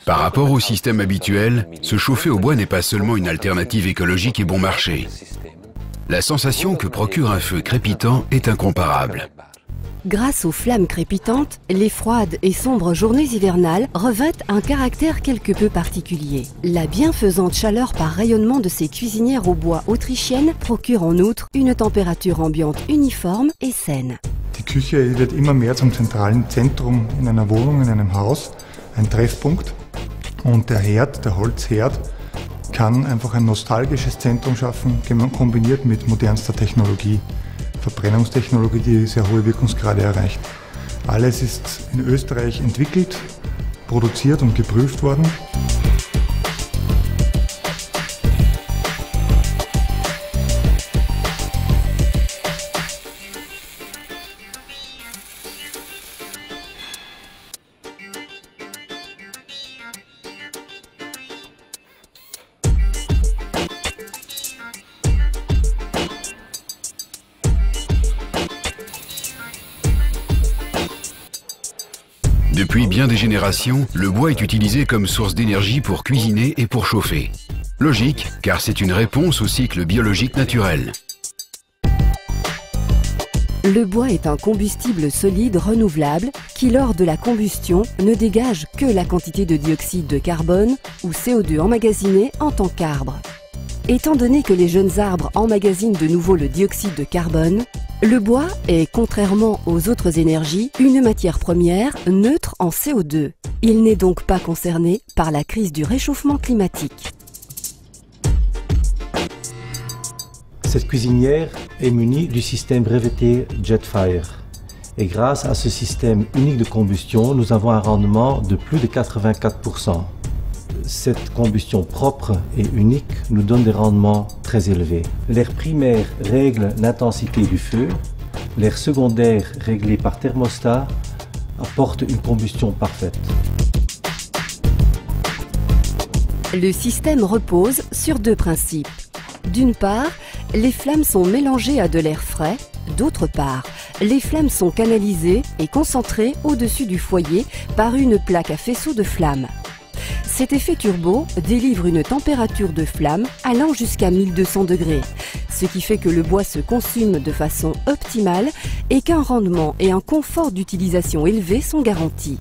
Par rapport au système habituel, se chauffer au bois n'est pas seulement une alternative écologique et bon marché. La sensation que procure un feu crépitant est incomparable. Grâce aux flammes crépitantes, les froides et sombres journées hivernales revêtent un caractère quelque peu particulier. La bienfaisante chaleur par rayonnement de ces cuisinières au bois autrichiennes procure en outre une température ambiante uniforme et saine. Die Küche wird immer mehr zum zentralen Zentrum in einer Wohnung, in einem Haus, ein Treffpunkt. Und der Herd, der Holzherd, kann einfach ein nostalgisches Zentrum schaffen, kombiniert mit modernster Technologie. Verbrennungstechnologie, die sehr hohe Wirkungsgrade erreicht. Alles ist in Österreich entwickelt, produziert und geprüft worden. Depuis bien des générations, le bois est utilisé comme source d'énergie pour cuisiner et pour chauffer. Logique, car c'est une réponse au cycle biologique naturel. Le bois est un combustible solide renouvelable qui, lors de la combustion, ne dégage que la quantité de dioxyde de carbone ou CO2 emmagasiné en tant qu'arbre. Étant donné que les jeunes arbres emmagasinent de nouveau le dioxyde de carbone, le bois est, contrairement aux autres énergies, une matière première neutre en CO2. Il n'est donc pas concerné par la crise du réchauffement climatique. Cette cuisinière est munie du système breveté Jetfire. Et grâce à ce système unique de combustion, nous avons un rendement de plus de 84%. Cette combustion propre et unique nous donne des rendements très élevés. L'air primaire règle l'intensité du feu, l'air secondaire réglé par thermostat apporte une combustion parfaite. Le système repose sur deux principes. D'une part, les flammes sont mélangées à de l'air frais. D'autre part, les flammes sont canalisées et concentrées au-dessus du foyer par une plaque à faisceau de flammes. Cet effet turbo délivre une température de flamme allant jusqu'à 1200 degrés, ce qui fait que le bois se consume de façon optimale et qu'un rendement et un confort d'utilisation élevé sont garantis.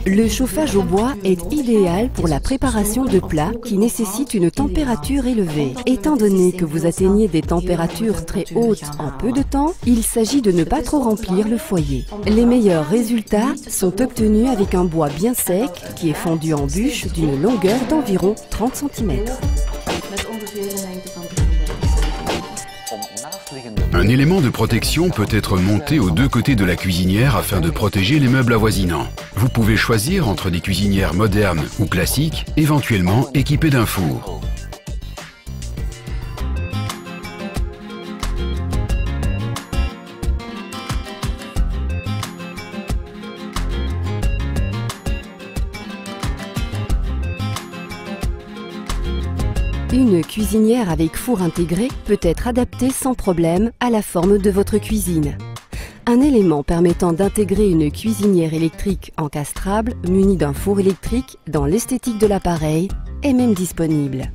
Le chauffage au bois est idéal pour la préparation de plats qui nécessitent une température élevée. Étant donné que vous atteignez des températures très hautes en peu de temps, il s'agit de ne pas trop remplir le foyer. Les meilleurs résultats sont obtenus avec un bois bien sec qui est fondu en bûche d'une longueur d'environ 30 cm. Un élément de protection peut être monté aux deux côtés de la cuisinière afin de protéger les meubles avoisinants. Vous pouvez choisir entre des cuisinières modernes ou classiques, éventuellement équipées d'un four. Une cuisinière avec four intégré peut être adaptée sans problème à la forme de votre cuisine. Un élément permettant d'intégrer une cuisinière électrique encastrable munie d'un four électrique dans l'esthétique de l'appareil est même disponible.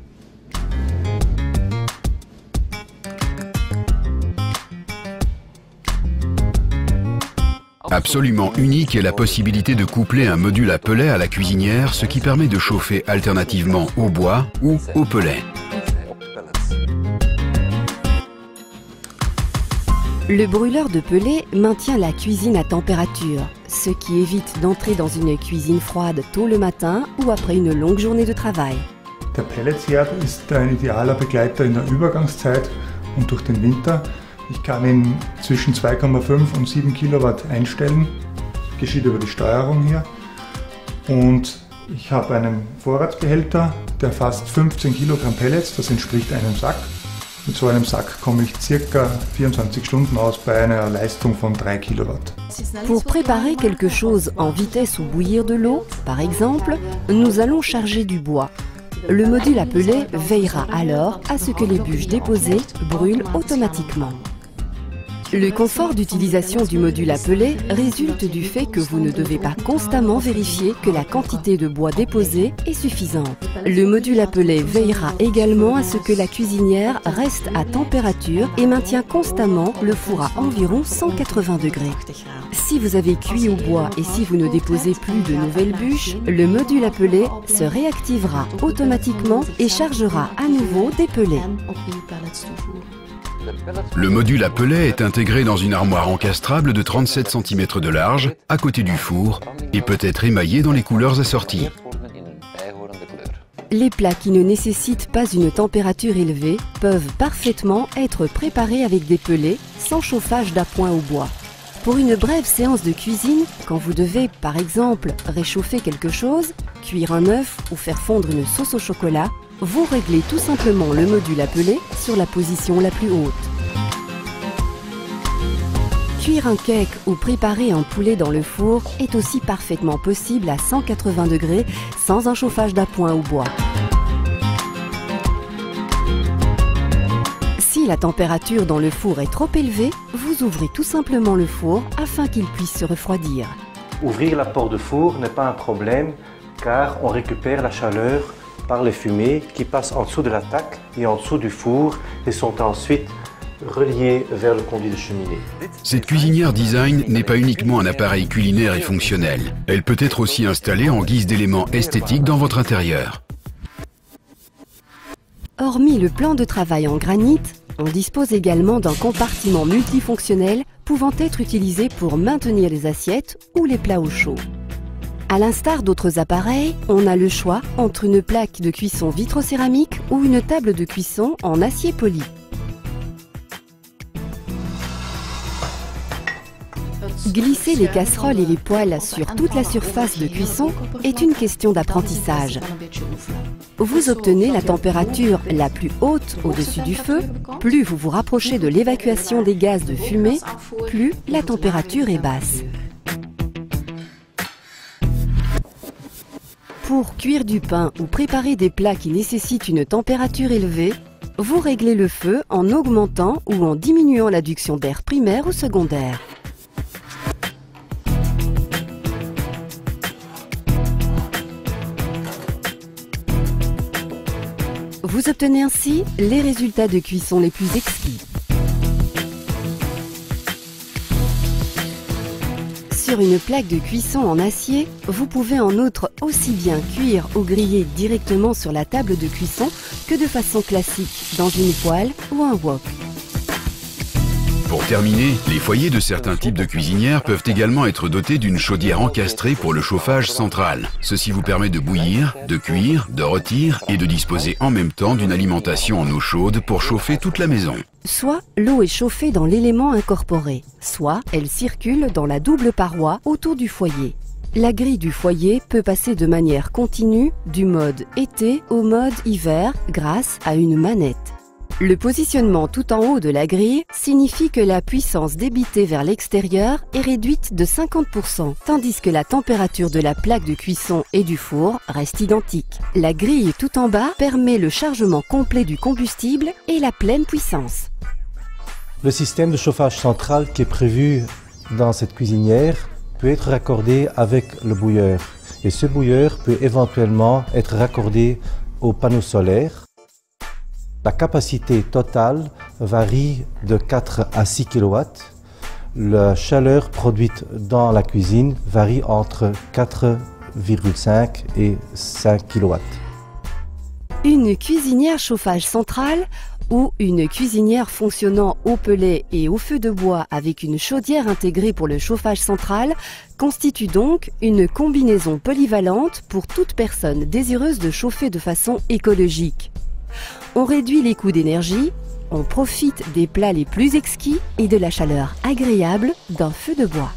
Absolument unique est la possibilité de coupler un module à pellet à la cuisinière, ce qui permet de chauffer alternativement au bois ou au pellet. Le brûleur de pellet maintient la cuisine à température, ce qui évite d'entrer dans une cuisine froide tôt le matin ou après une longue journée de travail. Der Pelletsherd ist ein idealer Begleiter in der Übergangszeit und durch den Winter. Ich kann ihn zwischen 2,5 und 7 Kilowatt einstellen, geschieht über die Steuerung hier. Und ich habe einen Vorratsbehälter, der fasst 15 Kilogramm Pellets, das entspricht einem Sack. Mit so einem Sack komme ich ca. 24 Stunden aus bei einer Leistung von 3 Kilowatt. Pour préparer quelque chose en vitesse ou bouillir de l'eau, par exemple, nous allons charger du bois. Le module à pellet veillera alors à ce que les bûches déposées brûlent automatiquement. Le confort d'utilisation du module à pellet résulte du fait que vous ne devez pas constamment vérifier que la quantité de bois déposée est suffisante. Le module à pellet veillera également à ce que la cuisinière reste à température et maintient constamment le four à environ 180 degrés. Si vous avez cuit au bois et si vous ne déposez plus de nouvelles bûches, le module à pellet se réactivera automatiquement et chargera à nouveau des pellets. Le module à pellet est intégré dans une armoire encastrable de 37 cm de large, à côté du four, et peut être émaillé dans les couleurs assorties. Les plats qui ne nécessitent pas une température élevée peuvent parfaitement être préparés avec des pellets sans chauffage d'appoint au bois. Pour une brève séance de cuisine, quand vous devez, par exemple, réchauffer quelque chose, cuire un œuf ou faire fondre une sauce au chocolat, vous réglez tout simplement le module à pellet sur la position la plus haute. Cuire un cake ou préparer un poulet dans le four est aussi parfaitement possible à 180 degrés sans un chauffage d'appoint au bois. Si la température dans le four est trop élevée, vous ouvrez tout simplement le four afin qu'il puisse se refroidir. Ouvrir la porte de four n'est pas un problème car on récupère la chaleur par les fumées qui passent en dessous de la taque et en dessous du four et sont ensuite reliées vers le conduit de cheminée. Cette cuisinière design n'est pas uniquement un appareil culinaire et fonctionnel. Elle peut être aussi installée en guise d'élément esthétique dans votre intérieur. Hormis le plan de travail en granit, on dispose également d'un compartiment multifonctionnel pouvant être utilisé pour maintenir les assiettes ou les plats au chaud. À l'instar d'autres appareils, on a le choix entre une plaque de cuisson vitrocéramique ou une table de cuisson en acier poli. Glisser les casseroles et les poêles sur toute la surface de cuisson est une question d'apprentissage. Vous obtenez la température la plus haute au-dessus du feu, plus vous vous rapprochez de l'évacuation des gaz de fumée, plus la température est basse. Pour cuire du pain ou préparer des plats qui nécessitent une température élevée, vous réglez le feu en augmentant ou en diminuant l'adduction d'air primaire ou secondaire. Vous obtenez ainsi les résultats de cuisson les plus exquis. Sur une plaque de cuisson en acier, vous pouvez en outre aussi bien cuire ou griller directement sur la table de cuisson que de façon classique dans une poêle ou un wok. Pour terminer, les foyers de certains types de cuisinières peuvent également être dotés d'une chaudière encastrée pour le chauffage central. Ceci vous permet de bouillir, de cuire, de rôtir et de disposer en même temps d'une alimentation en eau chaude pour chauffer toute la maison. Soit l'eau est chauffée dans l'élément incorporé, soit elle circule dans la double paroi autour du foyer. La grille du foyer peut passer de manière continue du mode été au mode hiver grâce à une manette. Le positionnement tout en haut de la grille signifie que la puissance débitée vers l'extérieur est réduite de 50%, tandis que la température de la plaque de cuisson et du four reste identique. La grille tout en bas permet le chargement complet du combustible et la pleine puissance. Le système de chauffage central qui est prévu dans cette cuisinière peut être raccordé avec le bouilleur. Et ce bouilleur peut éventuellement être raccordé au panneau solaire. La capacité totale varie de 4 à 6 kW. La chaleur produite dans la cuisine varie entre 4,5 et 5 kW. Une cuisinière chauffage central ou une cuisinière fonctionnant au pellet et au feu de bois avec une chaudière intégrée pour le chauffage central constitue donc une combinaison polyvalente pour toute personne désireuse de chauffer de façon écologique. On réduit les coûts d'énergie, on profite des plats les plus exquis et de la chaleur agréable d'un feu de bois.